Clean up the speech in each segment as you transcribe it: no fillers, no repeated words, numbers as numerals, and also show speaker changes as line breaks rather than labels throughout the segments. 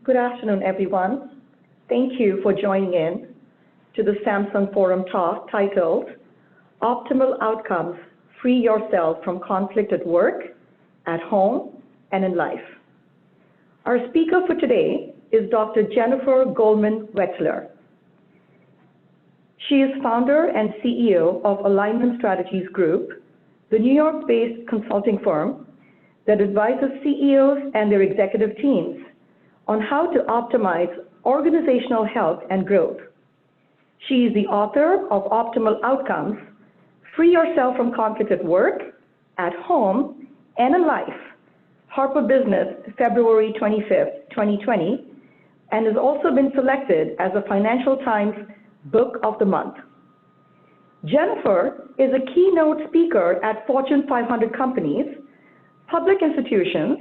Good afternoon, everyone. Thank you for joining in to the Samsung Forum talk titled Optimal Outcomes, Free Yourself from Conflict at Work, at Home, and in Life. Our speaker for today is Dr. Jennifer Goldman-Wetzler. She is founder and CEO of Alignment Strategies Group, the New York-based consulting firm that advises CEOs and their executive teams on how to optimize organizational health and growth. She is the author of Optimal Outcomes, Free Yourself from Conflict at Work, at Home, and in Life, Harper Business, February 25th, 2020, and has also been selected as a Financial Times Book of the Month. Jennifer is a keynote speaker at Fortune 500 companies, public institutions,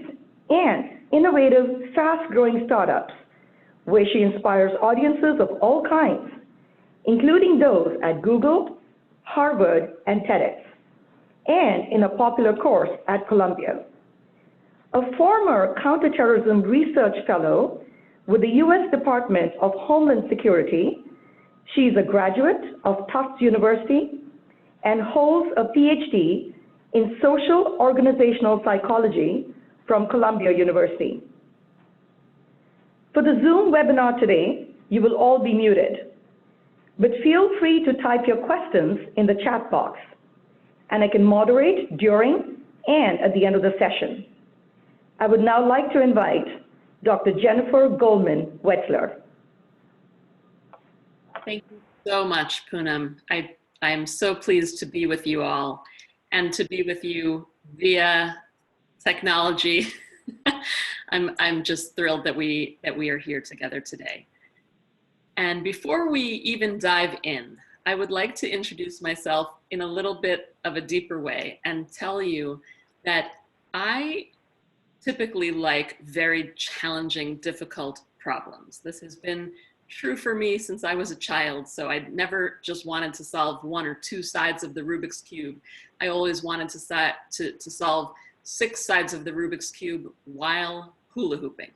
and innovative, fast-growing startups, where she inspires audiences of all kinds, including those at Google, Harvard, and TEDx, and in a popular course at Columbia. A former counterterrorism research fellow with the U.S. Department of Homeland Security, she is a graduate of Tufts University and holds a PhD in social organizational psychology from Columbia University. For the Zoom webinar today, you will all be muted, but feel free to type your questions in the chat box, and I can moderate during and at the end of the session. I would now like to invite Dr. Jennifer Goldman-Wetzler.
Thank you so much, Poonam. I am so pleased to be with you all and to be with you via technology. I'm just thrilled that we are here together today. And before we even dive in, I would like to introduce myself in a little bit of a deeper way and tell you that I typically like very challenging, difficult problems. This has been true for me since I was a child, so I never just wanted to solve one or two sides of the Rubik's Cube. I always wanted to solve 6 sides of the Rubik's Cube while hula hooping.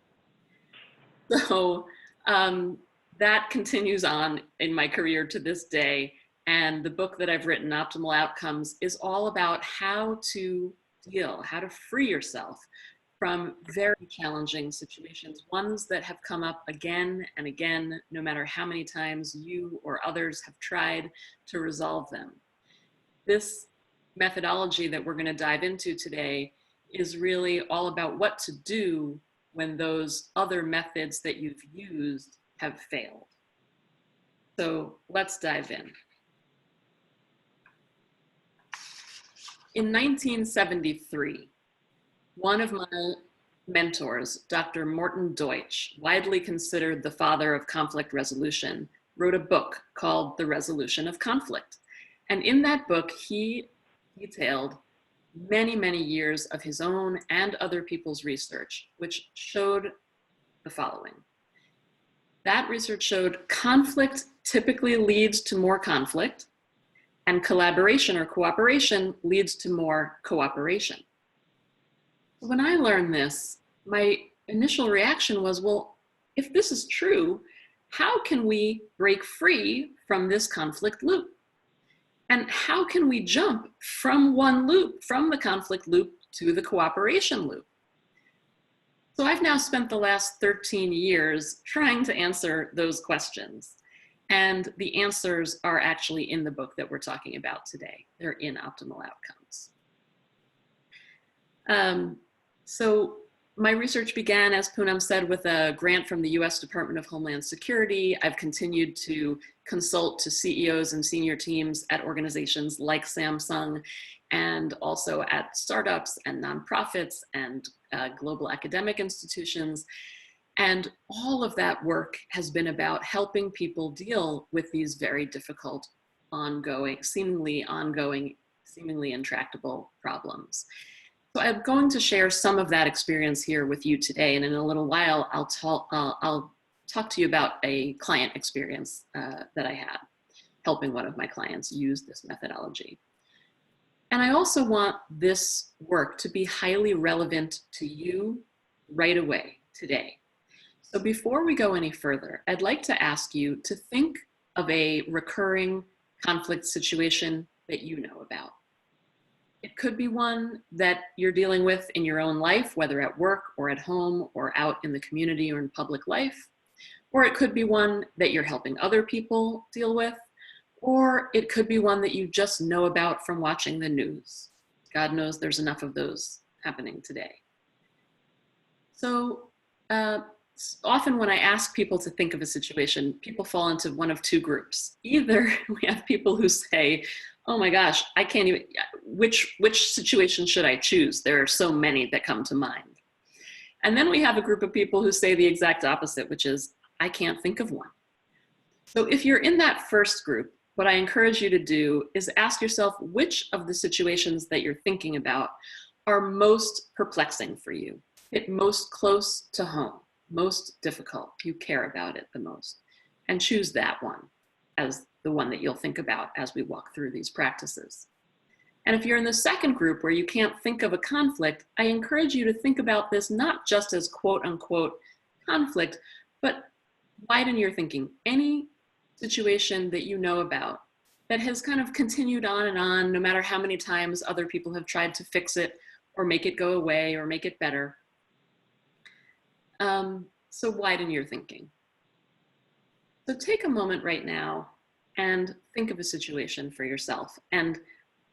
So that continues on in my career to this day. And the book that I've written, Optimal Outcomes, is all about how to free yourself from very challenging situations, ones that have come up again and again, no matter how many times you or others have tried to resolve them. This methodology that we're going to dive into today is really all about what to do when those other methods that you've used have failed. So let's dive in. In 1973, one of my mentors, Dr. Morton Deutsch, widely considered the father of conflict resolution, wrote a book called The Resolution of Conflict. And in that book, he detailed many, many years of his own and other people's research, which showed the following. That research showed conflict typically leads to more conflict, and collaboration or cooperation leads to more cooperation. When I learned this, my initial reaction was, well, if this is true, how can we break free from this conflict loop? And how can we jump from one loop, from the conflict loop to the cooperation loop? So I've now spent the last 13 years trying to answer those questions. And the answers are actually in the book that we're talking about today. They're in Optimal Outcomes. So my research began, as Poonam said, with a grant from the US Department of Homeland Security. I've continued to consult to CEOs and senior teams at organizations like Samsung, and also at startups and nonprofits and global academic institutions. And all of that work has been about helping people deal with these very difficult, seemingly intractable problems. So I'm going to share some of that experience here with you today, and in a little while, I'll talk to you about a client experience that I had, helping one of my clients use this methodology. And I also want this work to be highly relevant to you right away, today. So before we go any further, I'd like to ask you to think of a recurring conflict situation that you know about. It could be one that you're dealing with in your own life, whether at work or at home or out in the community or in public life. Or it could be one that you're helping other people deal with. Or it could be one that you just know about from watching the news. God knows there's enough of those happening today. So often when I ask people to think of a situation, people fall into one of two groups. Either we have people who say, oh my gosh, I can't even, which situation should I choose? There are so many that come to mind. And then we have a group of people who say the exact opposite, which is, I can't think of one. So if you're in that first group, what I encourage you to do is ask yourself which of the situations that you're thinking about are most perplexing for you, hit most close to home, most difficult, you care about it the most, and choose that one as the one that you'll think about as we walk through these practices. And if you're in the second group where you can't think of a conflict, I encourage you to think about this not just as quote unquote conflict, but widen your thinking. Any situation that you know about that has kind of continued on, no matter how many times other people have tried to fix it or make it go away or make it better. So widen your thinking. So take a moment right now and think of a situation for yourself. And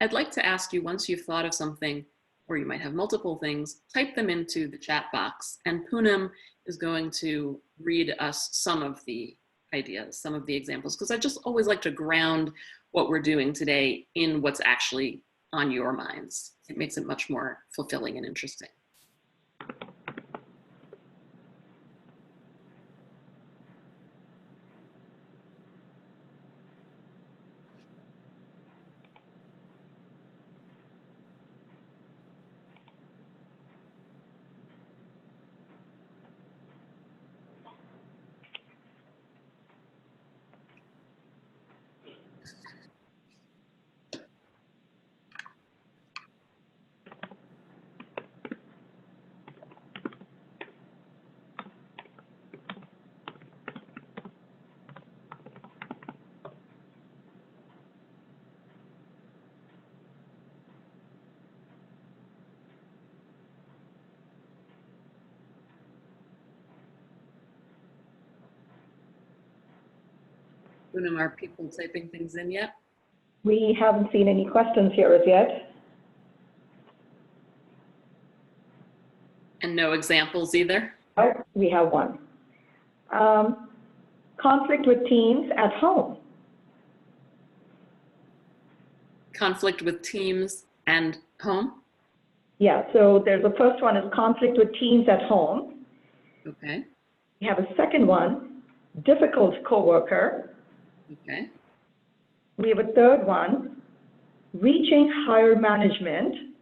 I'd like to ask you, once you've thought of something, or you might have multiple things, type them into the chat box. And Poonam is going to read us some of the ideas, some of the examples, because I just always like to ground what we're doing today in what's actually on your minds. It makes it much more fulfilling and interesting. Poonam, are people typing things in yet?
We haven't seen any questions here as yet.
And no examples either?
Oh, we have one. Conflict with teens at home.
Conflict with teams and home?
Yeah, so there's the first one is conflict with teens at home.
Okay.
We have a second one, difficult coworker.
Okay.
We have a third one, reaching higher management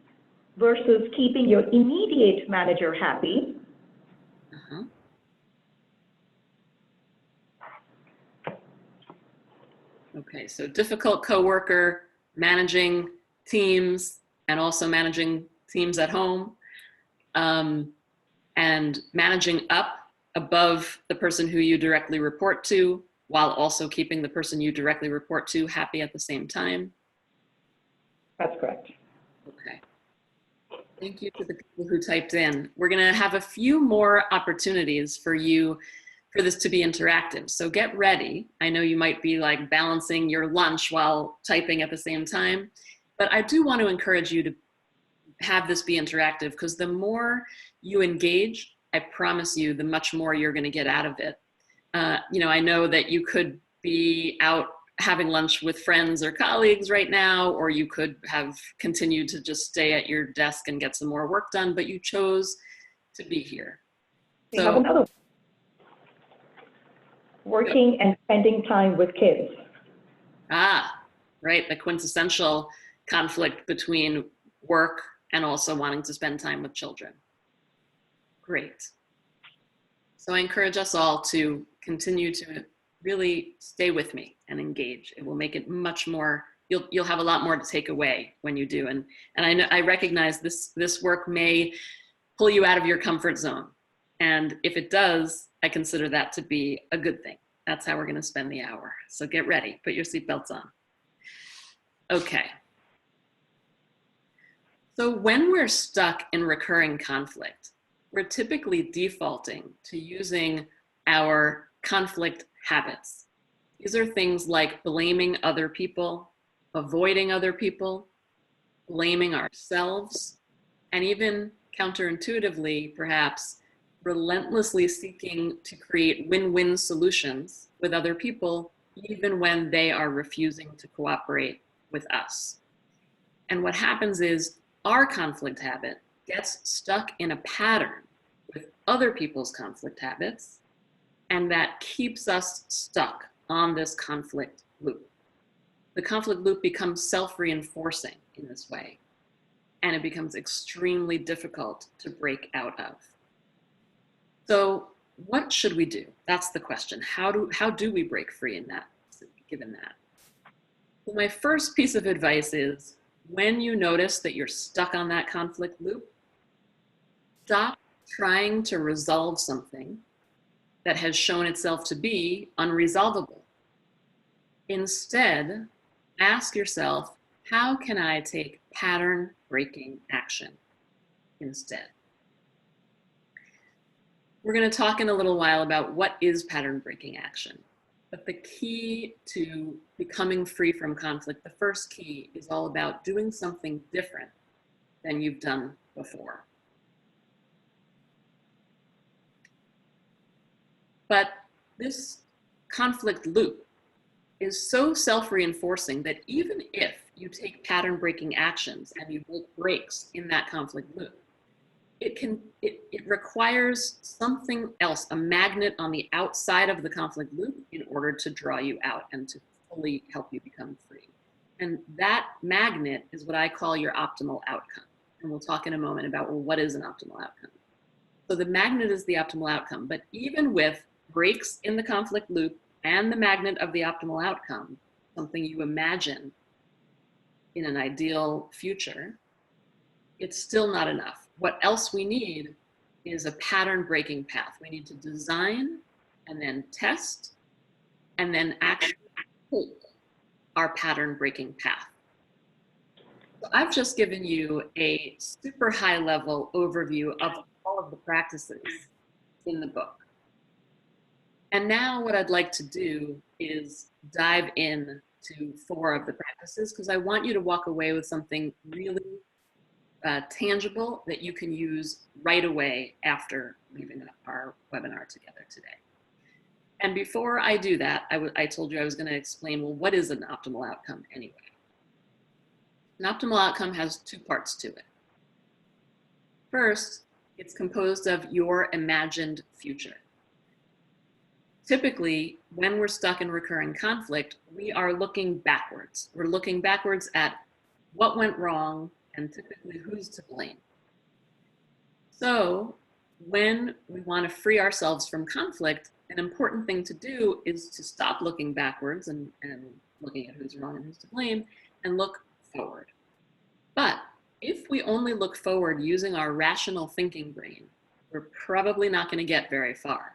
versus keeping your immediate manager happy.
Uh-huh. Okay, so difficult coworker, managing teams, and also managing teams at home, and managing up above the person who you directly report to, while also keeping the person you directly report to happy at the same time.
That's correct.
Okay. Thank you to the people who typed in. We're going to have a few more opportunities for this to be interactive. So get ready. I know you might be like balancing your lunch while typing at the same time, but I do want to encourage you to have this be interactive, because the more you engage, I promise you, the much more you're going to get out of it. I know that you could be out having lunch with friends or colleagues right now, or you could have continued to just stay at your desk and get some more work done, but you chose to be here.
We have another one. Working and spending time with kids.
Right, the quintessential conflict between work and also wanting to spend time with children. Great. So I encourage us all to continue to really stay with me and engage. It will make it much more, you'll have a lot more to take away when you do. And I recognize this work may pull you out of your comfort zone. And if it does, I consider that to be a good thing. That's how we're going to spend the hour. So get ready, put your seatbelts on. Okay. So when we're stuck in recurring conflict, we're typically defaulting to using our conflict habits. These are things like blaming other people, avoiding other people, blaming ourselves, and even counterintuitively, perhaps, relentlessly seeking to create win-win solutions with other people, even when they are refusing to cooperate with us. And what happens is our conflict habit gets stuck in a pattern with other people's conflict habits, and that keeps us stuck on this conflict loop. The conflict loop becomes self-reinforcing in this way, and it becomes extremely difficult to break out of. So what should we do? That's the question. How do we break free in that, given that? Well, my first piece of advice is, when you notice that you're stuck on that conflict loop, stop trying to resolve something that has shown itself to be unresolvable. Instead, ask yourself, how can I take pattern-breaking action instead? We're going to talk in a little while about what is pattern-breaking action. But the key to becoming free from conflict, the first key, is all about doing something different than you've done before. But this conflict loop is so self-reinforcing that even if you take pattern-breaking actions and you make breaks in that conflict loop, it requires something else, a magnet on the outside of the conflict loop, in order to draw you out and to fully help you become free. And that magnet is what I call your optimal outcome. And we'll talk in a moment about, well, what is an optimal outcome? So the magnet is the optimal outcome, but even with breaks in the conflict loop and the magnet of the optimal outcome, something you imagine in an ideal future, it's still not enough. What else we need is a pattern-breaking path. We need to design and then test and then actually take our pattern-breaking path. So I've just given you a super high-level overview of all of the practices in the book. And now what I'd like to do is dive in to 4 of the practices, because I want you to walk away with something really tangible that you can use right away after leaving our webinar together today. And before I do that, I told you I was going to explain, well, what is an optimal outcome anyway? An optimal outcome has 2 parts to it. First, it's composed of your imagined future. Typically, when we're stuck in recurring conflict, we are looking backwards. We're looking backwards at what went wrong and typically who's to blame. So when we want to free ourselves from conflict, an important thing to do is to stop looking backwards and looking at who's wrong and who's to blame, and look forward. But if we only look forward using our rational thinking brain, we're probably not going to get very far.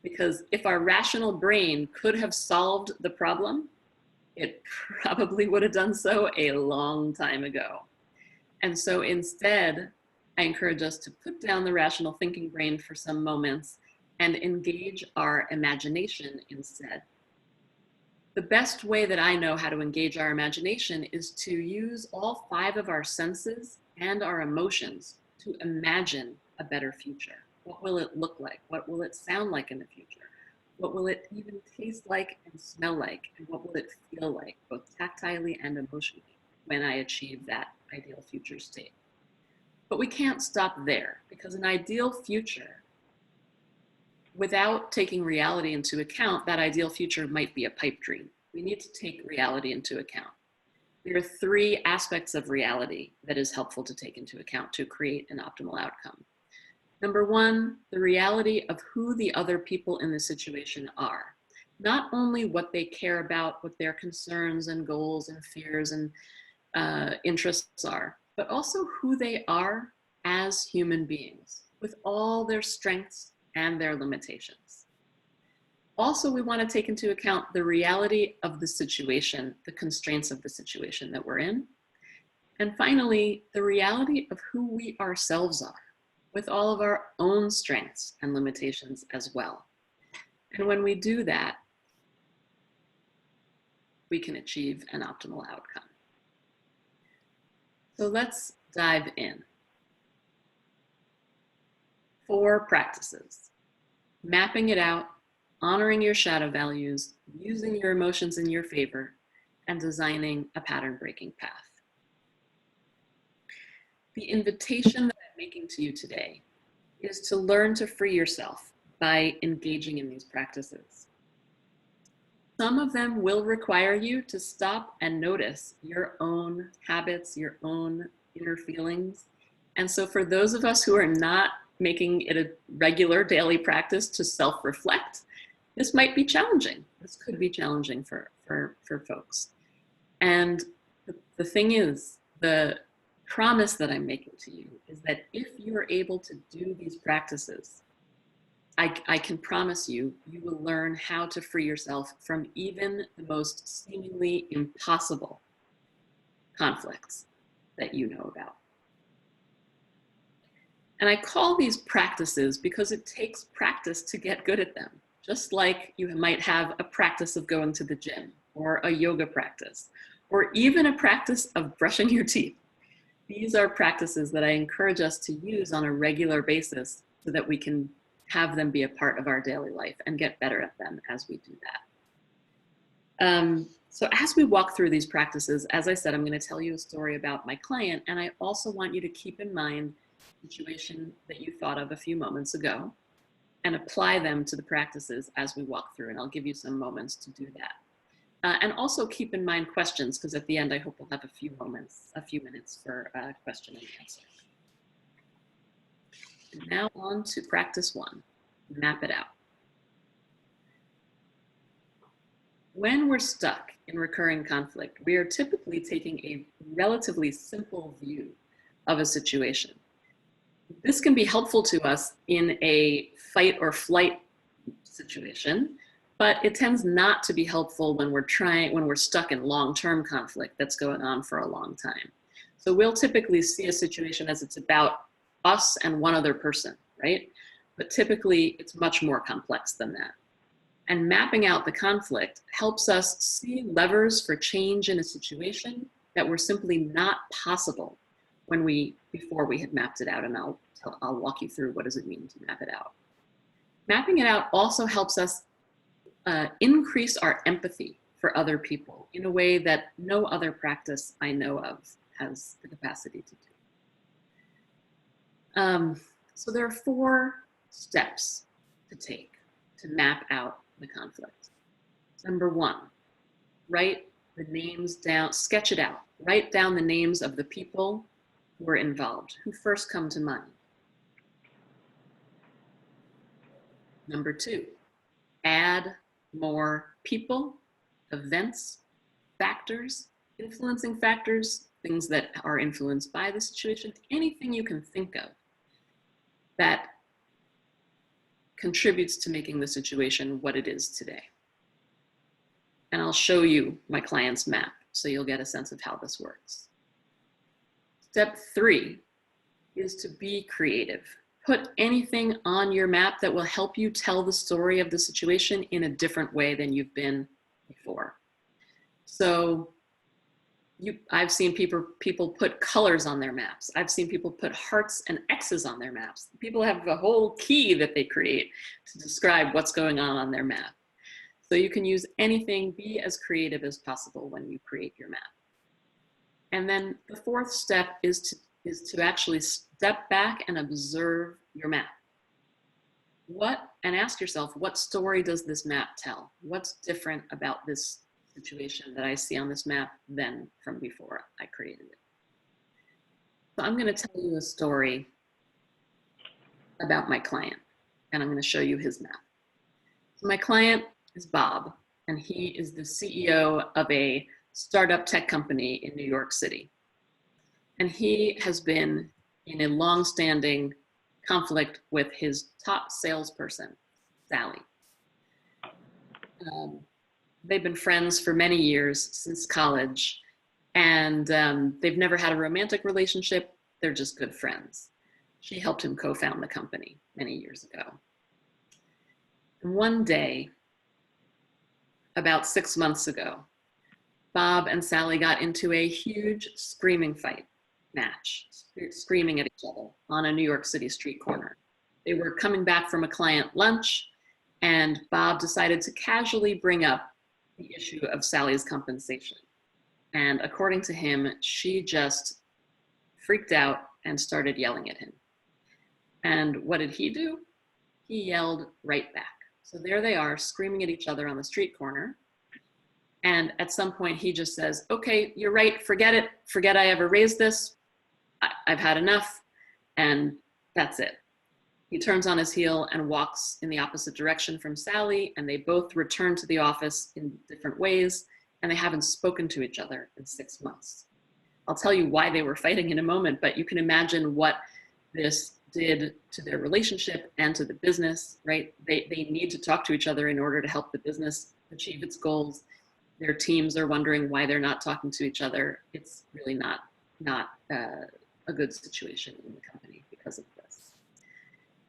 Because if our rational brain could have solved the problem, it probably would have done so a long time ago. And so instead, I encourage us to put down the rational thinking brain for some moments and engage our imagination instead. The best way that I know how to engage our imagination is to use all 5 of our senses and our emotions to imagine a better future. What will it look like? What will it sound like in the future? What will it even taste like and smell like? And what will it feel like, both tactilely and emotionally, when I achieve that ideal future state? But we can't stop there, because an ideal future, without taking reality into account, that ideal future might be a pipe dream. We need to take reality into account. There are 3 aspects of reality that is helpful to take into account to create an optimal outcome. Number 1, the reality of who the other people in the situation are. Not only what they care about, what their concerns and goals and fears and interests are, but also who they are as human beings, with all their strengths and their limitations. Also, we want to take into account the reality of the situation, the constraints of the situation that we're in. And finally, the reality of who we ourselves are, with all of our own strengths and limitations as well. And when we do that, we can achieve an optimal outcome. So let's dive in. 4 practices: mapping it out, honoring your shadow values, using your emotions in your favor, and designing a pattern-breaking path. The invitation that I'm making to you today is to learn to free yourself by engaging in these practices. Some of them will require you to stop and notice your own habits, your own inner feelings. And so for those of us who are not making it a regular daily practice to self-reflect, this might be challenging. This could be challenging for folks. And the thing is, the promise that I'm making to you is that if you're able to do these practices, I can promise you, you will learn how to free yourself from even the most seemingly impossible conflicts that you know about. And I call these practices because it takes practice to get good at them. Just like you might have a practice of going to the gym, or a yoga practice, or even a practice of brushing your teeth. These are practices that I encourage us to use on a regular basis so that we can have them be a part of our daily life and get better at them as we do that. So as we walk through these practices, as I said, I'm going to tell you a story about my client, and I also want you to keep in mind the situation that you thought of a few moments ago and apply them to the practices as we walk through, and I'll give you some moments to do that. And also keep in mind questions, because at the end I hope we'll have a few minutes for question and answer. And now on to practice 1, map it out. When we're stuck in recurring conflict, we are typically taking a relatively simple view of a situation. This can be helpful to us in a fight or flight situation, but it tends not to be helpful when we're stuck in long-term conflict that's going on for a long time. So we'll typically see a situation as it's about us and one other person, right? But typically it's much more complex than that. And mapping out the conflict helps us see levers for change in a situation that were simply not possible before we had mapped it out, and I'll walk you through what does it mean to map it out. Mapping it out also helps us increase our empathy for other people in a way that no other practice I know of has the capacity to do. So there are 4 steps to take to map out the conflict. Number 1, write the names down, sketch it out. Write down the names of the people who are involved, who first come to mind. Number 2, add more people, events, factors, influencing factors, things that are influenced by the situation, anything you can think of that contributes to making the situation what it is today. And I'll show you my client's map so you'll get a sense of how this works. Step 3 is to be creative. Put anything on your map that will help you tell the story of the situation in a different way than you've been before. So I've seen people put colors on their maps. I've seen people put hearts and X's on their maps. People have a whole key that they create to describe what's going on their map. So you can use anything, be as creative as possible when you create your map. And then the 4th step is to actually step back and observe your map. And ask yourself, what story does this map tell? What's different about this situation that I see on this map than from before I created it? So I'm going to tell you a story about my client, and I'm going to show you his map. So my client is Bob, and he is the CEO of a startup tech company in New York City. And he has been in a long-standing conflict with his top salesperson, Sally. They've been friends for many years, since college, and they've never had a romantic relationship. They're just good friends. She helped him co-found the company many years ago. And one day, about 6 months ago, Bob and Sally got into a huge screaming match, screaming at each other on a New York City street corner. They were coming back from a client lunch, and Bob decided to casually bring up the issue of Sally's compensation. And according to him, she just freaked out and started yelling at him. And what did he do? He yelled right back. So there they are, screaming at each other on the street corner. And at some point he just says, okay, you're right, forget it. Forget I ever raised this. I've had enough. And that's it. He turns on his heel and walks in the opposite direction from Sally, and they both return to the office in different ways, and they haven't spoken to each other in 6 months. I'll tell you why they were fighting in a moment, but you can imagine what this did to their relationship and to the business, right? They need to talk to each other in order to help the business achieve its goals. Their teams are wondering why they're not talking to each other. It's really not a good situation in the company because of this.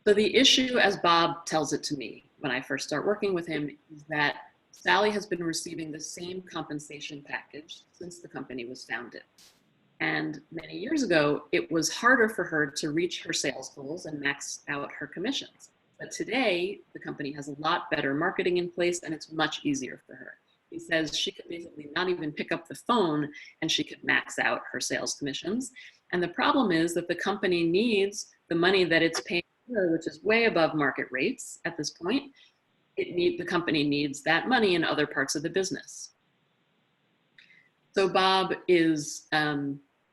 So the issue, as Bob tells it to me when I first start working with him, is that Sally has been receiving the same compensation package since the company was founded. And many years ago, it was harder for her to reach her sales goals and max out her commissions. But today, the company has a lot better marketing in place, and it's much easier for her. He says she could basically not even pick up the phone and she could max out her sales commissions. And the problem is that the company needs the money that it's paying her, which is way above market rates at this point. The company needs that money in other parts of the business. So Bob is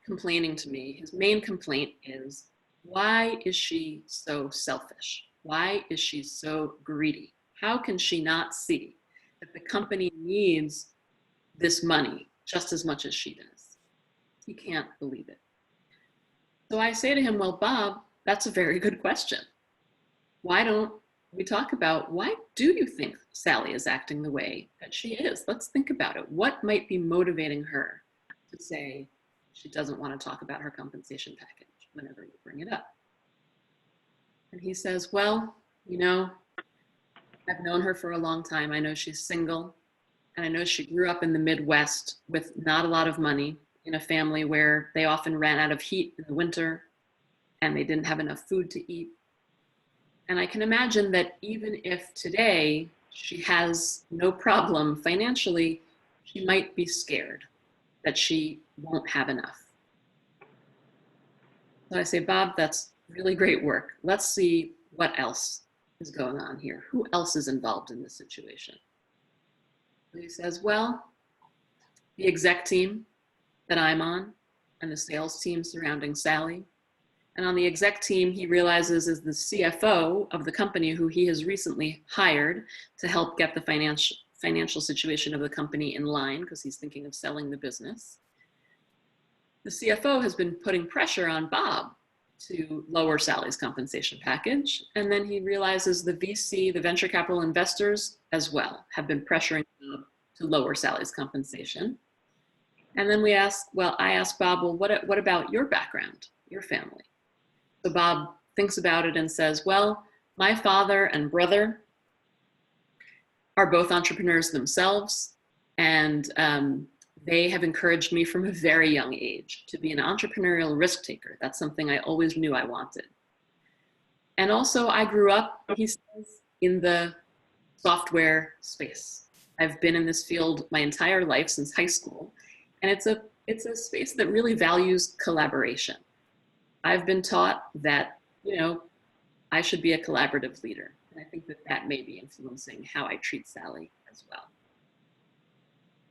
complaining to me. His main complaint is, why is she so selfish? Why is she so greedy? How can she not see that the company needs this money just as much as she does? He can't believe it. So I say to him, well, Bob, that's a very good question. Why don't we talk about, why do you think Sally is acting the way that she is? Let's think about it. What might be motivating her to say she doesn't want to talk about her compensation package whenever you bring it up? And he says, well, you know, I've known her for a long time. I know she's single, and I know she grew up in the Midwest with not a lot of money, in a family where they often ran out of heat in the winter and they didn't have enough food to eat. And I can imagine that even if today she has no problem financially, she might be scared that she won't have enough. So I say, Bob, that's really great work. Let's see what else is going on here. Who else is involved in this situation? And he says, well, the exec team that I'm on and the sales team surrounding Sally. And on the exec team, he realizes is the CFO of the company, who he has recently hired to help get the financial situation of the company in line, because he's thinking of selling the business. The CFO has been putting pressure on Bob to lower Sally's compensation package. And then he realizes the VC, the venture capital investors as well, have been pressuring Bob to lower Sally's compensation. And then I asked Bob, well, what about your background, your family? So Bob thinks about it and says, well, my father and brother are both entrepreneurs themselves, and they have encouraged me from a very young age to be an entrepreneurial risk taker. That's something I always knew I wanted. And also I grew up, he says, in the software space. I've been in this field my entire life since high school, and it's a space that really values collaboration. I've been taught that, you know, I should be a collaborative leader. And I think that may be influencing how I treat Sally as well.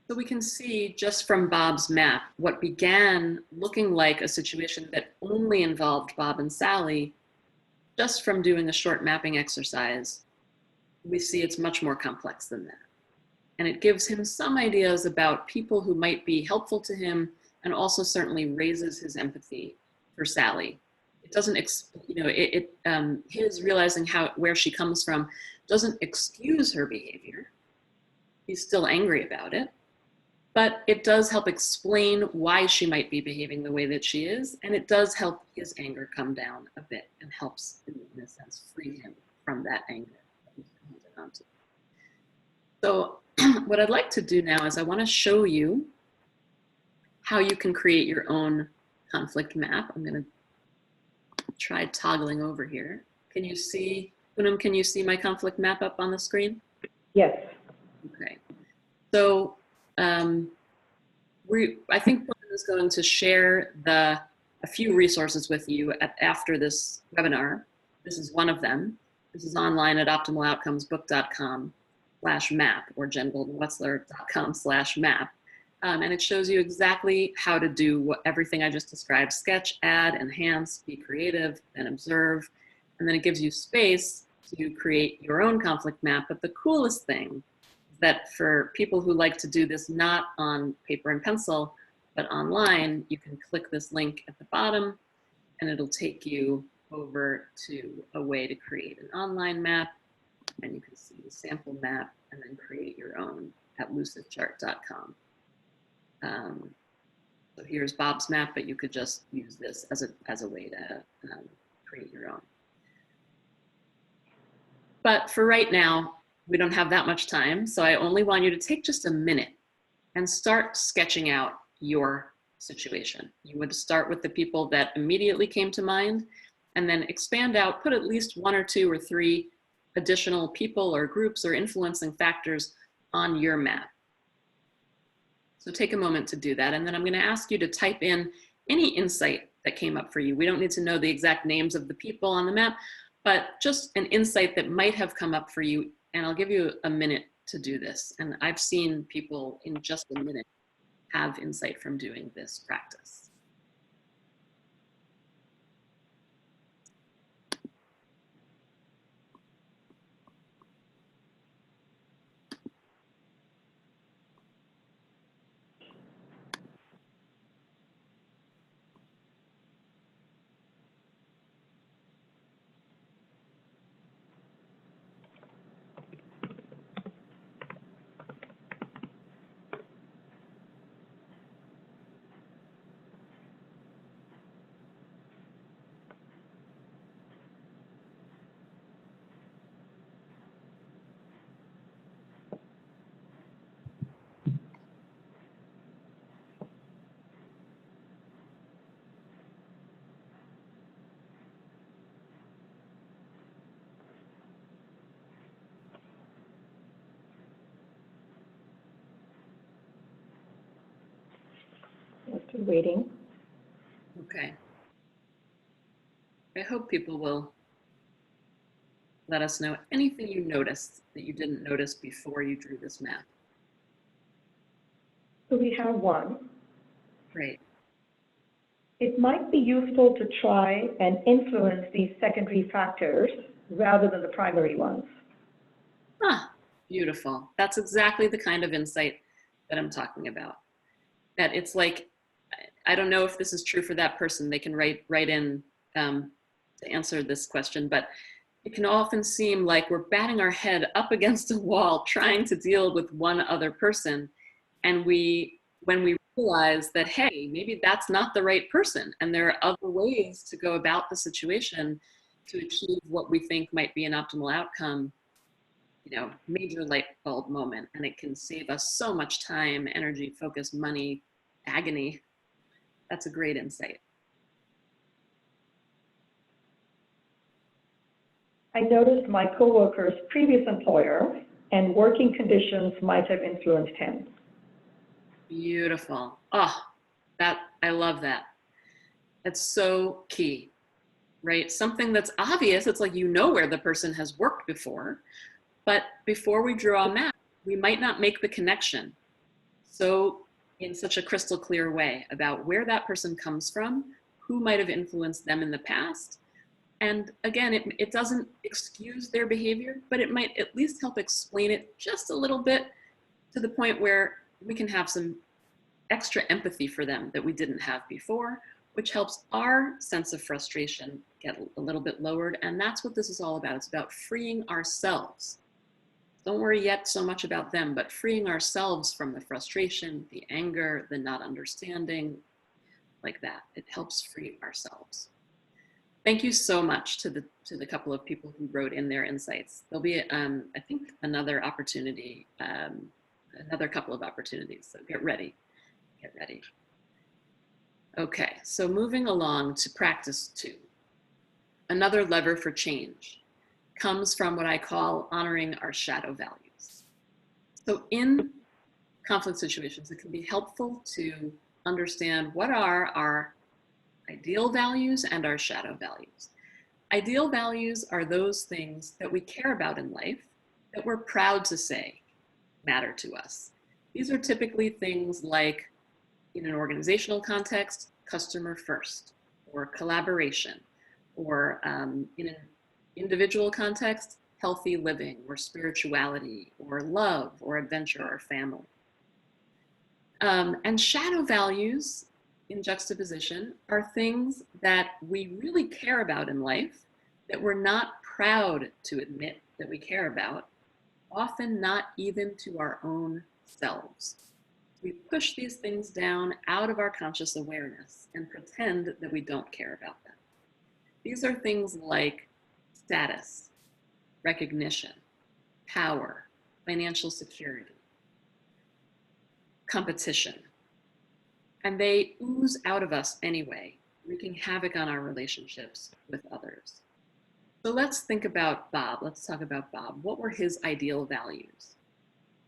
So we can see just from Bob's map, what began looking like a situation that only involved Bob and Sally, just from doing a short mapping exercise, we see it's much more complex than that. And it gives him some ideas about people who might be helpful to him, and also certainly raises his empathy for Sally. It doesn't, his realizing where she comes from doesn't excuse her behavior. He's still angry about it, but it does help explain why she might be behaving the way that she is, and it does help his anger come down a bit and helps, in a sense, free him from that anger that he's holding on to. So what I'd like to do now is I want to show you how you can create your own conflict map. I'm going to try toggling over here. Can you see, Poonam, can you see my conflict map up on the screen?
Yes.
Okay. So I think Poonam is going to share a few resources with you after this webinar. This is one of them. This is online at optimaloutcomesbook.com/map or jengoldmanwetzler.com/map. And it shows you exactly how to do everything I just described: sketch, add, enhance, be creative, and observe. And then it gives you space to create your own conflict map. But the coolest thing is that for people who like to do this not on paper and pencil, but online, you can click this link at the bottom and it'll take you over to a way to create an online map. And you can see the sample map and then create your own at lucidchart.com. So here's Bob's map, but you could just use this as a way to create your own. But for right now, we don't have that much time, so I only want you to take just a minute and start sketching out your situation. You would start with the people that immediately came to mind, and then expand out, put at least 1 or 2 or 3 additional people or groups or influencing factors on your map. So take a moment to do that, and then I'm going to ask you to type in any insight that came up for you. We don't need to know the exact names of the people on the map, but just an insight that might have come up for you, and I'll give you a minute to do this. And I've seen people in just a minute have insight from doing this practice.
Still waiting.
Okay. I hope people will let us know anything you noticed that you didn't notice before you drew this map.
So we have one.
Great.
It might be useful to try and influence these secondary factors rather than the primary ones.
Ah, beautiful. That's exactly the kind of insight that I'm talking about. That it's like, I don't know if this is true for that person. They can write in to answer this question, but it can often seem like we're batting our head up against a wall trying to deal with one other person. And when we realize that, hey, maybe that's not the right person, and there are other ways to go about the situation to achieve what we think might be an optimal outcome, major light bulb moment, and it can save us so much time, energy, focus, money, agony. That's a great insight.
I noticed my coworker's previous employer and working conditions might have influenced him.
Beautiful. Oh, I love that. That's so key, right? Something that's obvious. It's like, where the person has worked before, but before we draw a map, we might not make the connection in such a crystal clear way about where that person comes from, who might have influenced them in the past. And again, it doesn't excuse their behavior, but it might at least help explain it just a little bit, to the point where we can have some extra empathy for them that we didn't have before, which helps our sense of frustration get a little bit lowered. And that's what this is all about. It's about freeing ourselves. Don't worry yet so much about them, but freeing ourselves from the frustration, the anger, the not understanding, like that. It helps free ourselves. Thank you so much to the couple of people who wrote in their insights. There'll be, I think, another opportunity, another couple of opportunities. So get ready. Get ready. Okay, so moving along to practice 2. Another lever for change comes from what I call honoring our shadow values. So in conflict situations, it can be helpful to understand what are our ideal values and our shadow values. Ideal values are those things that we care about in life that we're proud to say matter to us. These are typically things like, in an organizational context, customer first, or collaboration, or in an individual context, healthy living, or spirituality, or love, or adventure, or family. And shadow values, in juxtaposition, are things that we really care about in life that we're not proud to admit that we care about, often not even to our own selves. We push these things down out of our conscious awareness and pretend that we don't care about them. These are things like status, recognition, power, financial security, competition. And they ooze out of us anyway, wreaking havoc on our relationships with others. So let's think about Bob. Let's talk about Bob. What were his ideal values?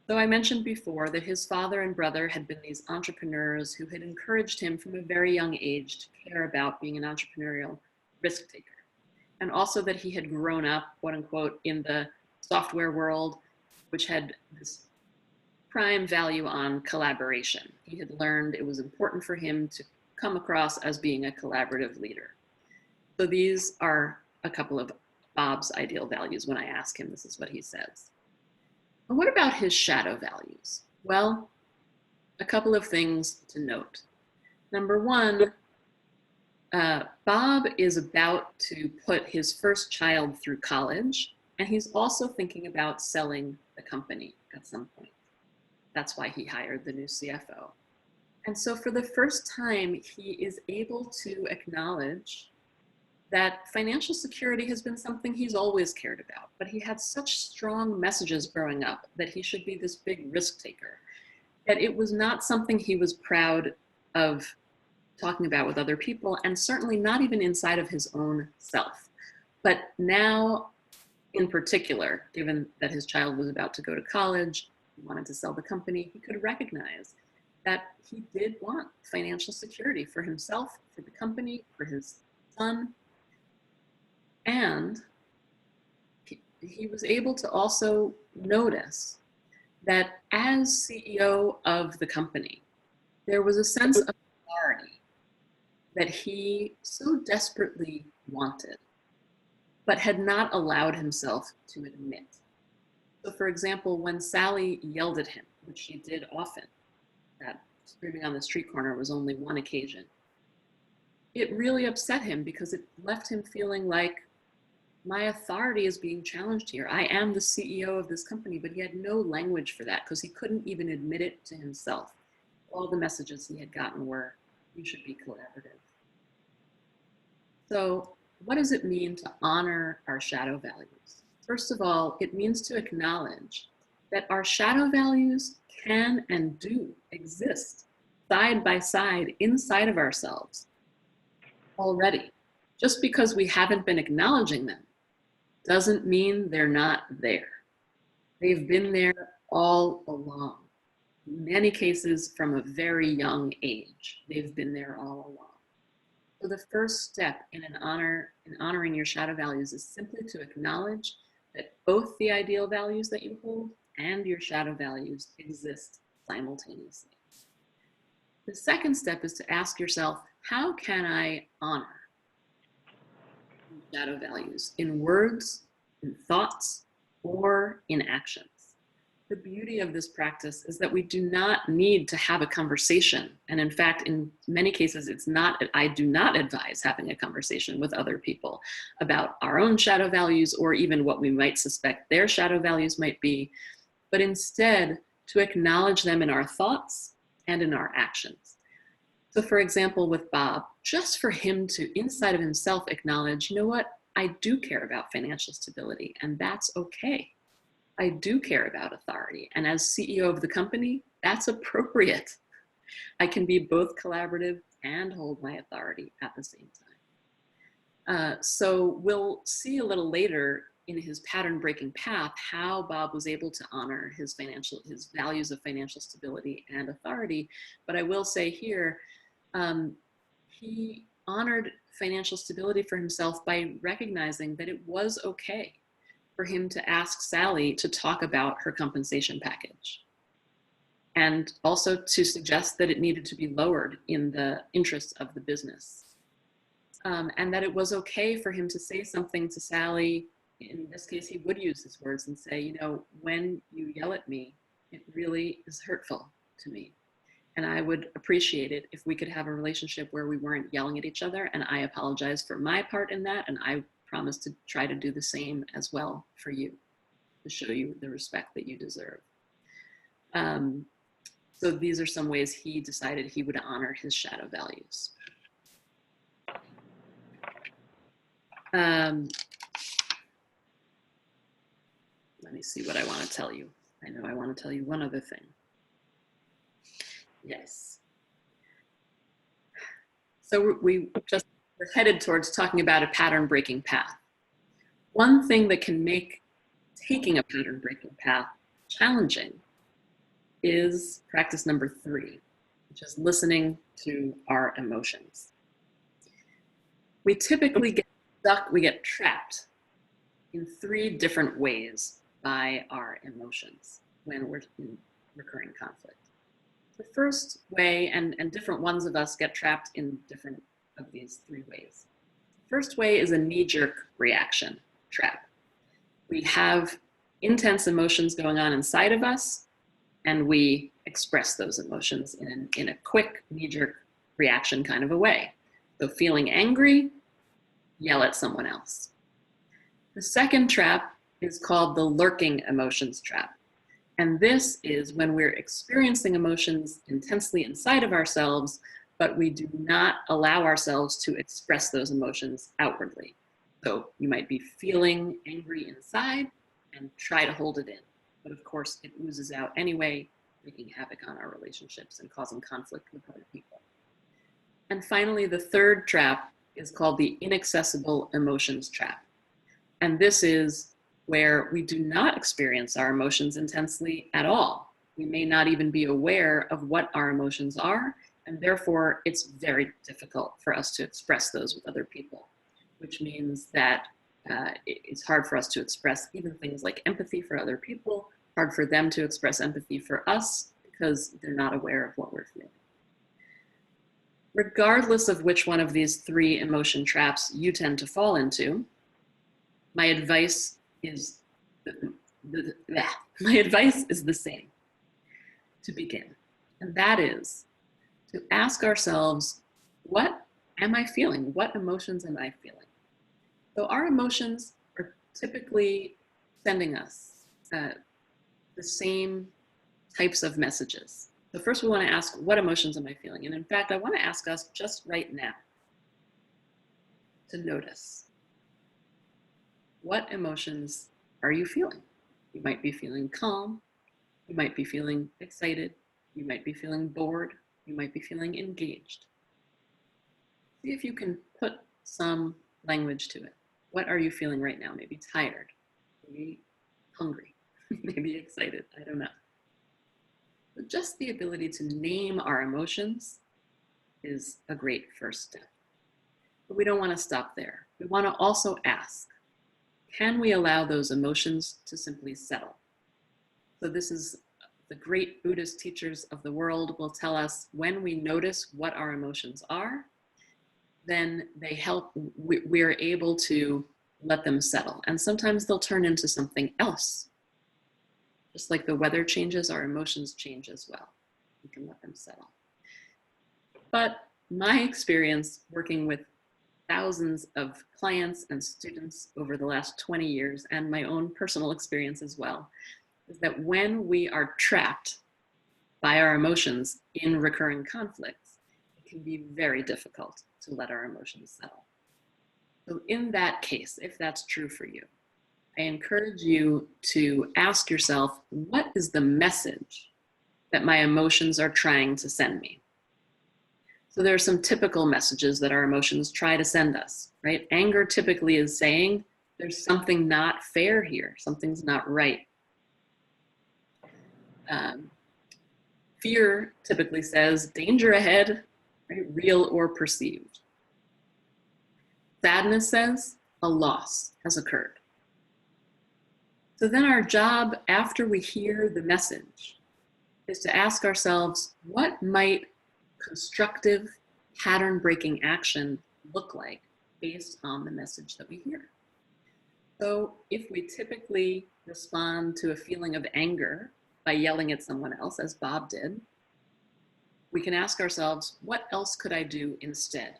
So I mentioned before that his father and brother had been these entrepreneurs who had encouraged him from a very young age to care about being an entrepreneurial risk taker. And also that he had grown up, quote unquote, in the software world, which had this prime value on collaboration. He had learned it was important for him to come across as being a collaborative leader. So these are a couple of Bob's ideal values. When I ask him, this is what he says. And what about his shadow values? Well, a couple of things to note. Number one, Bob is about to put his first child through college, and he's also thinking about selling the company at some point. That's why he hired the new CFO. And so for the first time, he is able to acknowledge that financial security has been something he's always cared about, but he had such strong messages growing up that he should be this big risk taker, that it was not something he was proud of talking about with other people, and certainly not even inside of his own self. But now, in particular, given that his child was about to go to college, he wanted to sell the company, he could recognize that he did want financial security for himself, for the company, for his son. And he was able to also notice that as CEO of the company, there was a sense of authority that he so desperately wanted, but had not allowed himself to admit. So for example, when Sally yelled at him, which she did often, that screaming on the street corner was only one occasion, it really upset him because it left him feeling like, my authority is being challenged here. I am the CEO of this company, but he had no language for that because he couldn't even admit it to himself. All the messages he had gotten were, you should be collaborative. So what does it mean to honor our shadow values? First of all, it means to acknowledge that our shadow values can and do exist side by side inside of ourselves already. Just because we haven't been acknowledging them doesn't mean they're not there. They've been there all along. In many cases, from a very young age, they've been there all along. So the first step in honoring your shadow values is simply to acknowledge that both the ideal values that you hold and your shadow values exist simultaneously. The second step is to ask yourself, how can I honor shadow values in words, in thoughts, or in actions? the beauty of this practice is that we do not need to have a conversation. And in fact, in many cases, I do not advise having a conversation with other people about our own shadow values or even what we might suspect their shadow values might be, but instead to acknowledge them in our thoughts and in our actions. So for example, with Bob, just for him to inside of himself acknowledge, you know what, I do care about financial stability, and that's okay. I do care about authority. And as CEO of the company, that's appropriate. I can be both collaborative and hold my authority at the same time. So we'll see a little later in his pattern breaking path how Bob was able to honor his values of financial stability and authority. But I will say here, he honored financial stability for himself by recognizing that it was okay for him to ask Sally to talk about her compensation package, and also to suggest that it needed to be lowered in the interests of the business. And that it was okay for him to say something to Sally. In this case, he would use his words and say, you know, when you yell at me, it really is hurtful to me. And I would appreciate it if we could have a relationship where we weren't yelling at each other. And I apologize for my part in that. And I promise to try to do the same as well for you, to show you the respect that you deserve. So these are some ways he decided he would honor his shadow values. Let me see what I want to tell you. I know I want to tell you one other thing. Yes. So we're headed towards talking about a pattern breaking path. One thing that can make taking a pattern breaking path challenging is practice number 3, which is listening to our emotions. We typically get stuck, we get trapped in 3 different ways by our emotions when we're in recurring conflict. The first way, and different ones of us get trapped in different of these 3 ways. First way is a knee-jerk reaction trap. We have intense emotions going on inside of us, and we express those emotions in a quick knee-jerk reaction kind of a way. So feeling angry, yell at someone else. The second trap is called the lurking emotions trap. And this is when we're experiencing emotions intensely inside of ourselves, but we do not allow ourselves to express those emotions outwardly. So you might be feeling angry inside and try to hold it in. But of course, it oozes out anyway, wreaking havoc on our relationships and causing conflict with other people. And finally, the third trap is called the inaccessible emotions trap. And this is where we do not experience our emotions intensely at all. We may not even be aware of what our emotions are, and therefore it's very difficult for us to express those with other people, which means that it's hard for us to express even things like empathy for other people, hard for them to express empathy for us because they're not aware of what we're feeling. Regardless of which one of these 3 emotion traps you tend to fall into, my advice is the same to begin. And that is to ask ourselves, what am I feeling? What emotions am I feeling? So our emotions are typically sending us the same types of messages. So first we want to ask, what emotions am I feeling? And in fact, I want to ask us just right now to notice, what emotions are you feeling? You might be feeling calm. You might be feeling excited. You might be feeling bored. You might be feeling engaged. See if you can put some language to it. What are you feeling right now? Maybe tired, maybe hungry, maybe excited, I don't know. But just the ability to name our emotions is a great first step. But we don't want to stop there. We want to also ask, can we allow those emotions to simply settle? So this is the great Buddhist teachers of the world will tell us when we notice what our emotions are, then they help, we're able to let them settle. And sometimes they'll turn into something else. Just like the weather changes, our emotions change as well. We can let them settle. But my experience working with thousands of clients and students over the last 20 years, and my own personal experience as well, is that when we are trapped by our emotions in recurring conflicts, it can be very difficult to let our emotions settle. So in that case, if that's true for you, I encourage you to ask yourself, what is the message that my emotions are trying to send me? So there are some typical messages that our emotions try to send us, right? Anger typically is saying, there's something not fair here, something's not right. Fear typically says, danger ahead, right? Real or perceived. Sadness says, a loss has occurred. So then our job after we hear the message is to ask ourselves, what might constructive pattern-breaking action look like based on the message that we hear? So if we typically respond to a feeling of anger by yelling at someone else, as Bob did, we can ask ourselves, what else could I do instead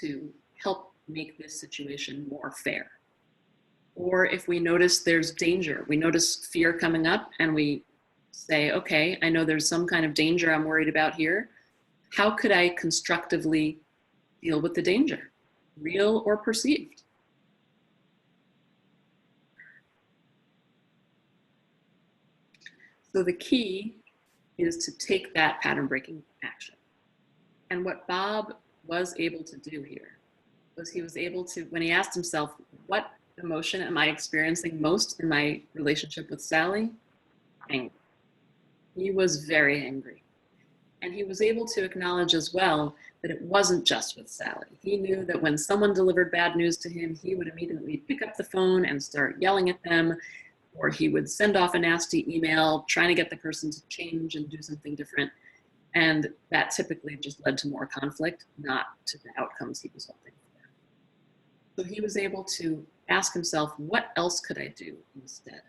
to help make this situation more fair? Or if we notice there's danger, we notice fear coming up and we say, okay, I know there's some kind of danger I'm worried about here. How could I constructively deal with the danger, real or perceived? So the key is to take that pattern-breaking action. And what Bob was able to do here was he was able to, when he asked himself, what emotion am I experiencing most in my relationship with Sally? Anger. He was very angry. And he was able to acknowledge as well that it wasn't just with Sally. He knew that when someone delivered bad news to him, he would immediately pick up the phone and start yelling at them, or he would send off a nasty email trying to get the person to change and do something different. And that typically just led to more conflict, not to the outcomes he was hoping for. So he was able to ask himself, what else could I do instead?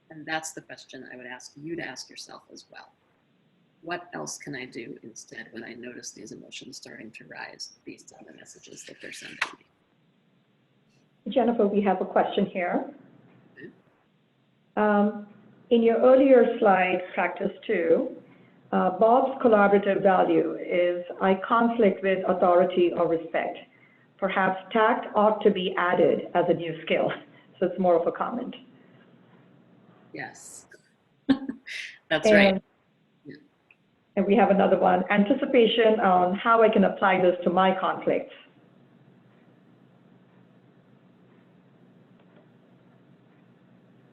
And that's the question I would ask you to ask yourself as well. What else can I do instead when I notice these emotions starting to rise based on the messages that they're sending me?
Jennifer, we have a question here. In your earlier slide, practice 2, Bob's collaborative value is I conflict with authority or respect. Perhaps tact ought to be added as a new skill. So it's more of a comment.
Yes, that's right.
And we have another one, anticipation on how I can apply this to my conflicts.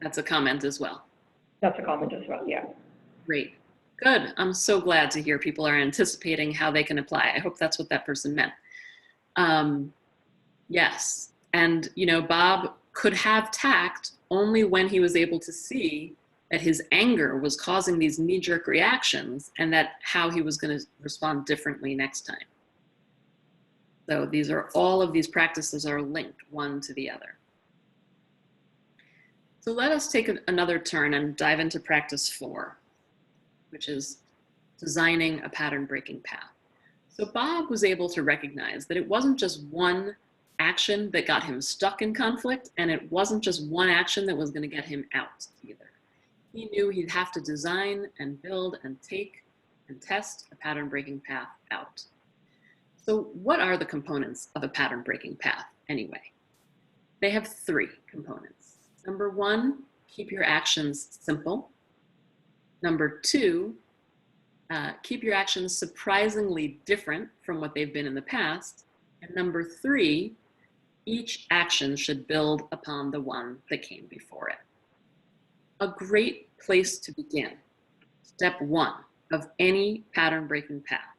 That's a comment as well.
That's a comment as well, yeah.
Great, good. I'm so glad to hear people are anticipating how they can apply. I hope that's what that person meant. Yes, and you know, Bob could have tact only when he was able to see that his anger was causing these knee-jerk reactions and that how he was going to respond differently next time. So these are, all of these practices are linked one to the other. So let us take another turn and dive into practice 4, which is designing a pattern-breaking path. So Bob was able to recognize that it wasn't just one action that got him stuck in conflict, and it wasn't just one action that was going to get him out either. He knew he'd have to design and build and take and test a pattern-breaking path out. So what are the components of a pattern-breaking path anyway? They have 3 components. Number 1, keep your actions simple. Number 2, keep your actions surprisingly different from what they've been in the past. And number 3, each action should build upon the one that came before it. A great place to begin, step 1 of any pattern-breaking path,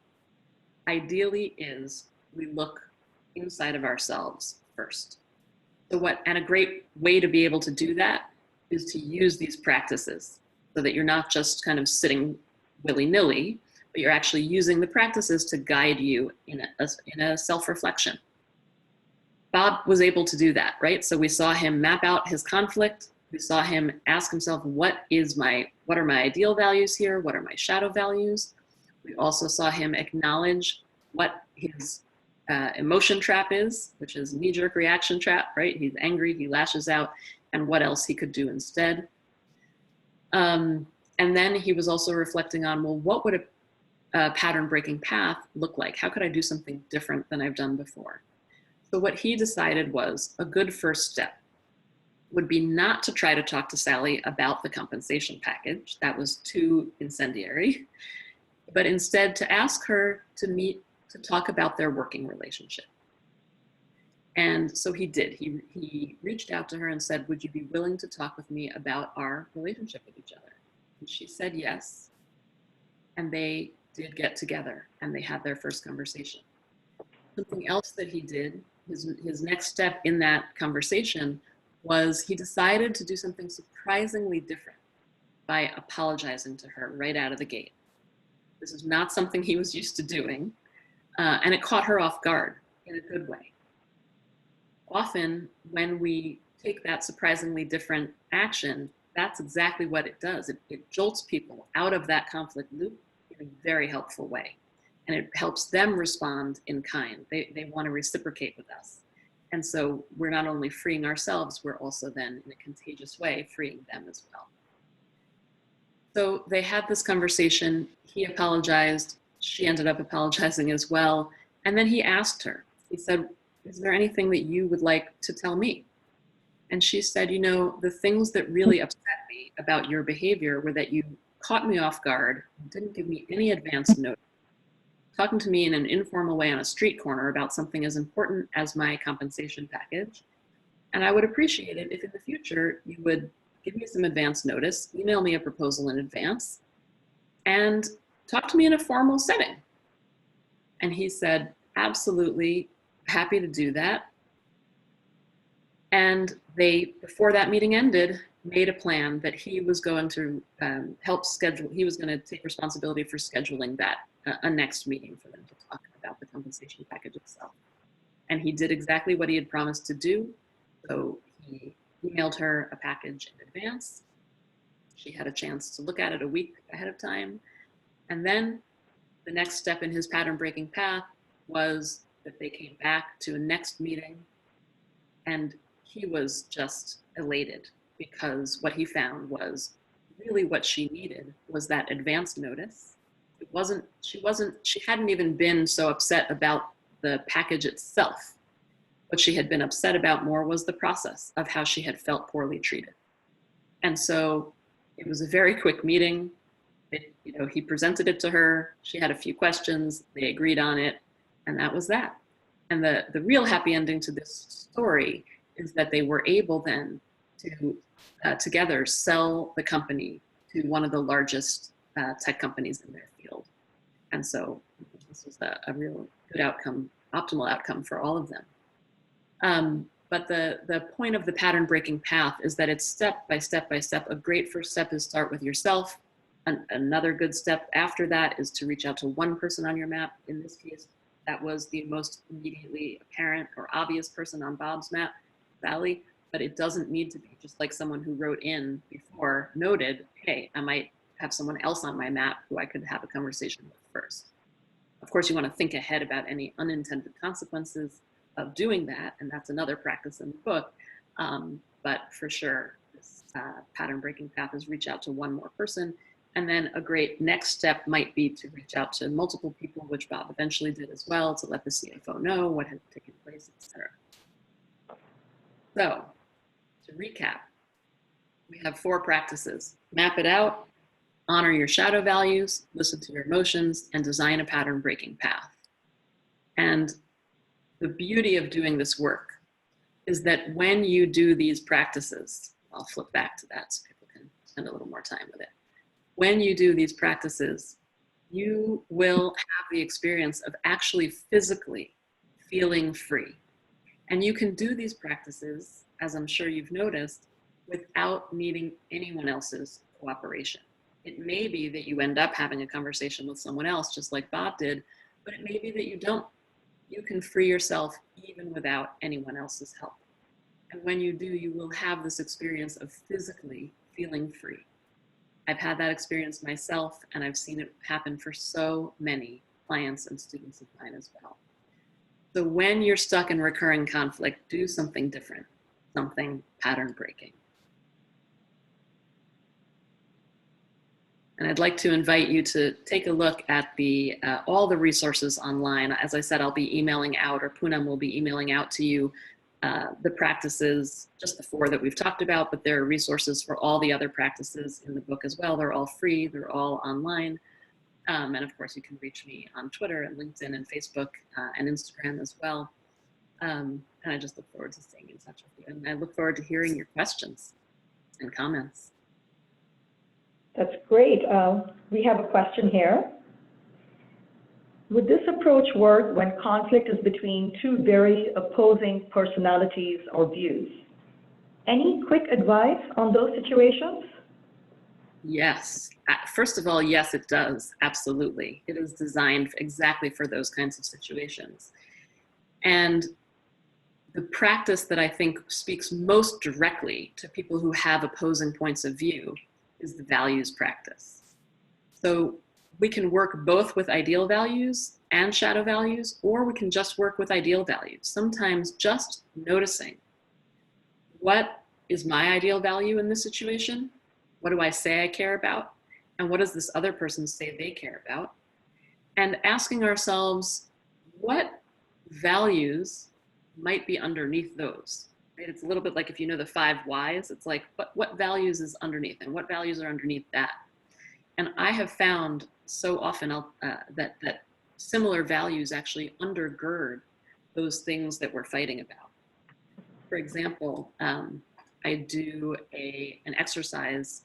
ideally is we look inside of ourselves first. So and a great way to be able to do that is to use these practices so that you're not just kind of sitting willy-nilly, but you're actually using the practices to guide you in a self-reflection. Bob was able to do that, right? So we saw him map out his conflict, We saw him ask himself, what are my ideal values here? What are my shadow values? We also saw him acknowledge what his emotion trap is, which is knee-jerk reaction trap, right? He's angry, he lashes out, and what else he could do instead. And then he was also reflecting on, well, what would a pattern-breaking path look like? How could I do something different than I've done before? So what he decided was a good first step would be not to try to talk to Sally about the compensation package. That was too incendiary. But instead to ask her to meet to talk about their working relationship. And so he did. He reached out to her and said, would you be willing to talk with me about our relationship with each other? And she said yes. And they did get together and they had their first conversation. Something else that he did, his next step in that conversation was he decided to do something surprisingly different by apologizing to her right out of the gate. This is not something he was used to doing, and it caught her off guard in a good way. Often when we take that surprisingly different action, that's exactly what it does. It jolts people out of that conflict loop in a very helpful way. And it helps them respond in kind. They want to reciprocate with us. And so we're not only freeing ourselves, we're also then in a contagious way freeing them as well. So they had this conversation, he apologized, she ended up apologizing as well. And then he asked her, he said, is there anything that you would like to tell me? And she said, you know, the things that really upset me about your behavior were that you caught me off guard, didn't give me any advance notice, talking to me in an informal way on a street corner about something as important as my compensation package. And I would appreciate it if in the future you would give me some advance notice, email me a proposal in advance, and talk to me in a formal setting. And he said, absolutely, happy to do that. And they, before that meeting ended, made a plan that he was going to help schedule, he was going to take responsibility for scheduling that, a next meeting for them to talk about the compensation package itself. And he did exactly what he had promised to do. So he emailed her a package in advance. She had a chance to look at it a week ahead of time. And then the next step in his pattern-breaking path was that they came back to a next meeting, and he was just elated because what he found was really what she needed was that advance notice. She hadn't even been so upset about the package itself. What she had been upset about more was the process of how she had felt poorly treated. And so it was a very quick meeting. He presented it to her. She had a few questions. They agreed on it. And that was that. And the real happy ending to this story is that they were able then to together sell the company to one of the largest tech companies in their field. And so this was a real good outcome, optimal outcome for all of them. But the point of the pattern breaking path is that it's step by step by step. A great first step is start with yourself. Another good step after that is to reach out to one person on your map. In this case, that was the most immediately apparent or obvious person on Bob's map, Sally, but it doesn't need to be. Just like someone who wrote in before noted, hey, I might have someone else on my map who I could have a conversation with first. Of course, you want to think ahead about any unintended consequences of doing that, and that's another practice in the book. But for sure, this pattern breaking path is reach out to one more person. And then a great next step might be to reach out to multiple people, which Bob eventually did as well, to let the CFO know what had taken place, etc. So, to recap, we have 4 practices. Map it out, honor your shadow values, listen to your emotions, and design a pattern-breaking path. And the beauty of doing this work is that when you do these practices, I'll flip back to that so people can spend a little more time with it. When you do these practices, you will have the experience of actually physically feeling free. And you can do these practices, as I'm sure you've noticed, without needing anyone else's cooperation. It may be that you end up having a conversation with someone else, just like Bob did, but it may be that you don't. You can free yourself even without anyone else's help. And when you do, you will have this experience of physically feeling free. I've had that experience myself, and I've seen it happen for so many clients and students of mine as well. So when you're stuck in recurring conflict, do something different, something pattern breaking. And I'd like to invite you to take a look at all the resources online. As I said, I'll be emailing out, or Poonam will be emailing out to you the practices, just the 4 that we've talked about, but there are resources for all the other practices in the book as well. They're all free, they're all online. And of course, you can reach me on Twitter and LinkedIn and Facebook and Instagram as well. And I just look forward to staying in touch with you. And I look forward to hearing your questions and comments.
That's great. We have a question here. Would this approach work when conflict is between 2 very opposing personalities or views? Any quick advice on those situations?
Yes. First of all, yes, it does. Absolutely. It is designed exactly for those kinds of situations. And the practice that I think speaks most directly to people who have opposing points of view is the values practice. So we can work both with ideal values and shadow values, or we can just work with ideal values. Sometimes just noticing, what is my ideal value in this situation? What do I say I care about? And what does this other person say they care about? And asking ourselves, what values might be underneath those? Right? It's a little bit like if you know the 5 whys, it's like, what values is underneath and what values are underneath that? And I have found so often that similar values actually undergird those things that we're fighting about. For example, I do an exercise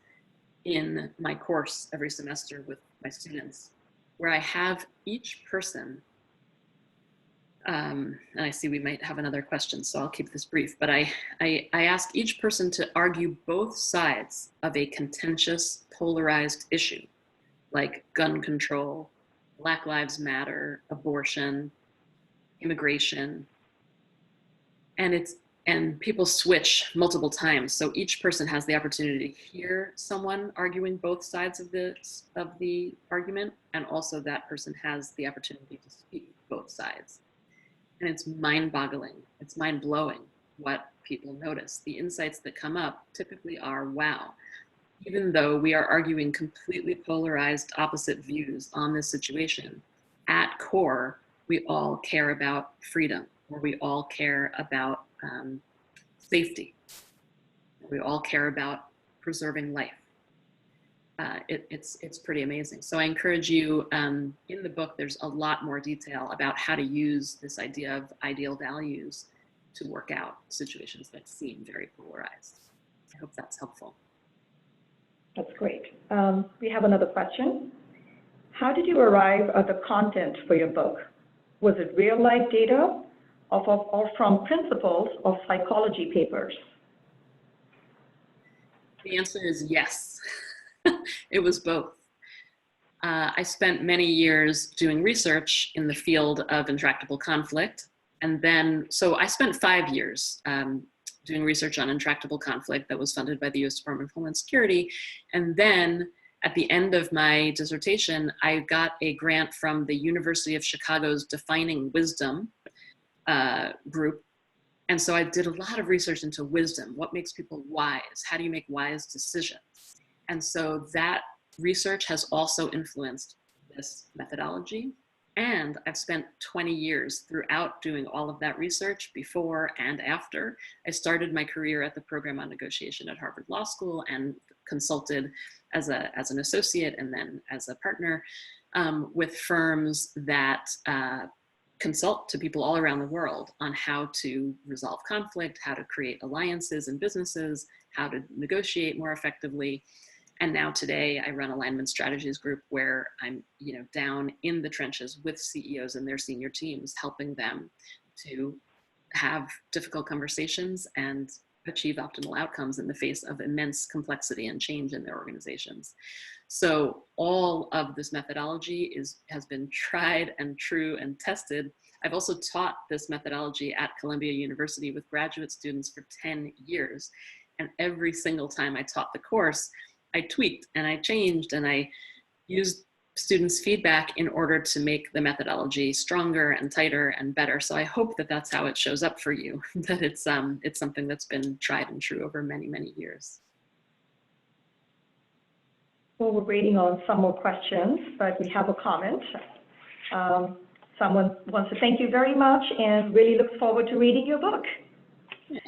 in my course every semester with my students where I have each person, and I see we might have another question, so I'll keep this brief, but I ask each person to argue both sides of a contentious, polarized issue, like gun control, Black Lives Matter, abortion, immigration, and people switch multiple times. So each person has the opportunity to hear someone arguing both sides of the argument, and also that person has the opportunity to speak both sides. And it's mind-boggling, it's mind-blowing what people notice. The insights that come up typically are, wow, even though we are arguing completely polarized opposite views on this situation, at core, we all care about freedom, or we all care about safety. We all care about preserving life. It's pretty amazing. So I encourage you, in the book, there's a lot more detail about how to use this idea of ideal values to work out situations that seem very polarized. I hope that's helpful.
That's great. We have another question. How did you arrive at the content for your book? Was it real life data or from principles of psychology papers?
The answer is yes. It was both. I spent many years doing research in the field of intractable conflict. And then, so I spent 5 years doing research on intractable conflict that was funded by the US Department of Homeland Security. And then at the end of my dissertation, I got a grant from the University of Chicago's Defining Wisdom group. And so I did a lot of research into wisdom. What makes people wise? How do you make wise decisions? And so that research has also influenced this methodology. And I've spent 20 years throughout doing all of that research before and after. I started my career at the program on negotiation at Harvard Law School and consulted as an associate and then as a partner with firms that consult to people all around the world on how to resolve conflict, how to create alliances in businesses, how to negotiate more effectively. And now today I run Alignment Strategies Group where I'm down in the trenches with CEOs and their senior teams, helping them to have difficult conversations and achieve optimal outcomes in the face of immense complexity and change in their organizations. So all of this methodology has been tried and true and tested. I've also taught this methodology at Columbia University with graduate students for 10 years. And every single time I taught the course, I tweaked and I changed and I used students' feedback in order to make the methodology stronger and tighter and better. So I hope that that's how it shows up for you, that it's something that's been tried and true over many, many years.
Well, we're waiting on some more questions, but we have a comment. Someone wants to thank you very much and really looks forward to reading your book.
Yeah.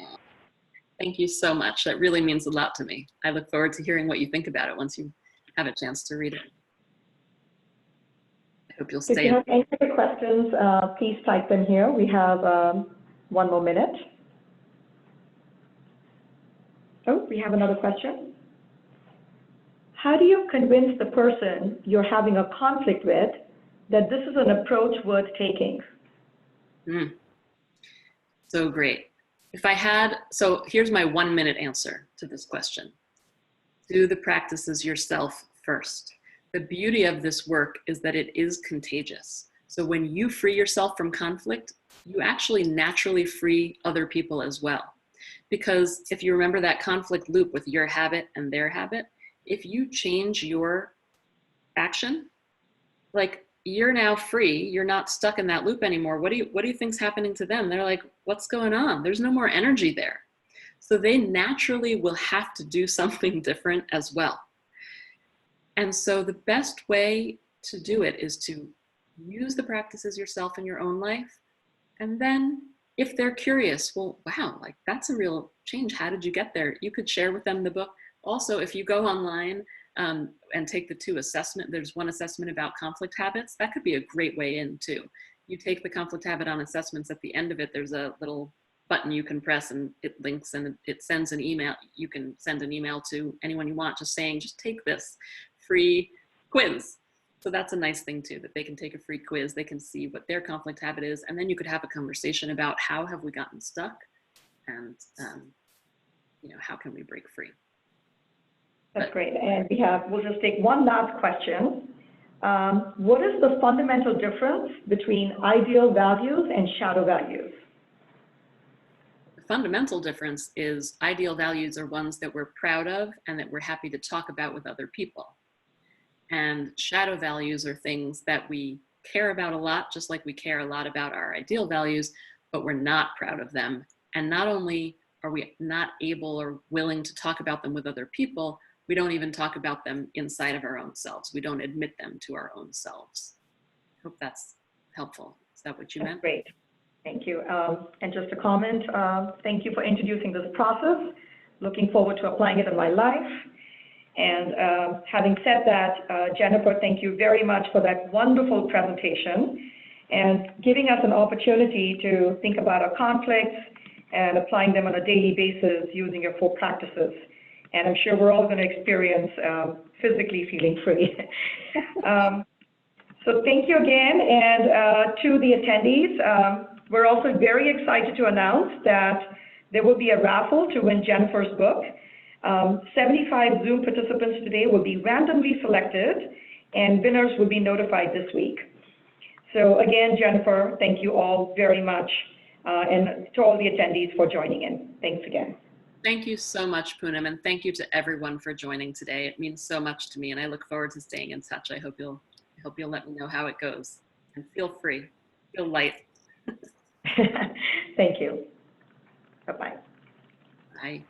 Thank you so much. That really means a lot to me. I look forward to hearing what you think about it once you have a chance to read it. I hope you'll stay.
If you have any other questions, please type them here. We have 1 more minute. Oh, we have another question. How do you convince the person you're having a conflict with that this is an approach worth taking?
So great. So here's my 1-minute answer to this question. Do the practices yourself first. The beauty of this work is that it is contagious. So when you free yourself from conflict, you actually naturally free other people as well. Because if you remember that conflict loop with your habit and their habit, if you change your action, like you're now free, you're not stuck in that loop anymore. What do you think's happening to them? They're like, what's going on? There's no more energy there. So they naturally will have to do something different as well. And so the best way to do it is to use the practices yourself in your own life. And then if they're curious, well, wow, like that's a real change. How did you get there? You could share with them the book. Also, if you go online and take the 2 assessment, there's one assessment about conflict habits. That could be a great way in too. You take the conflict habit on assessments, at the end of it, there's a little button you can press and it links and it sends an email. You can send an email to anyone you want just saying, just take this free quiz. So that's a nice thing too, that they can take a free quiz. They can see what their conflict habit is. And then you could have a conversation about how have we gotten stuck and how can we break free?
That's great. And we'll just take one last question. What is the fundamental difference between ideal values and shadow values?
The fundamental difference is ideal values are ones that we're proud of and that we're happy to talk about with other people. And shadow values are things that we care about a lot, just like we care a lot about our ideal values, but we're not proud of them. And not only are we not able or willing to talk about them with other people, we don't even talk about them inside of our own selves. We don't admit them to our own selves. I hope that's helpful. Is that what you meant?
Great. Thank you. And just a comment, thank you for introducing this process. Looking forward to applying it in my life. And having said that, Jennifer, thank you very much for that wonderful presentation and giving us an opportunity to think about our conflicts and applying them on a daily basis using your 4 practices. And I'm sure we're all going to experience physically feeling free. So thank you again. And to the attendees, we're also very excited to announce that there will be a raffle to win Jennifer's book. 75 Zoom participants today will be randomly selected, and winners will be notified this week. So again, Jennifer, thank you all very much, and to all the attendees for joining in. Thanks again.
Thank you so much, Poonam, and thank you to everyone for joining today. It means so much to me, and I look forward to staying in touch. I hope you'll let me know how it goes. And feel free, feel light.
Thank you. Bye-bye.
Bye.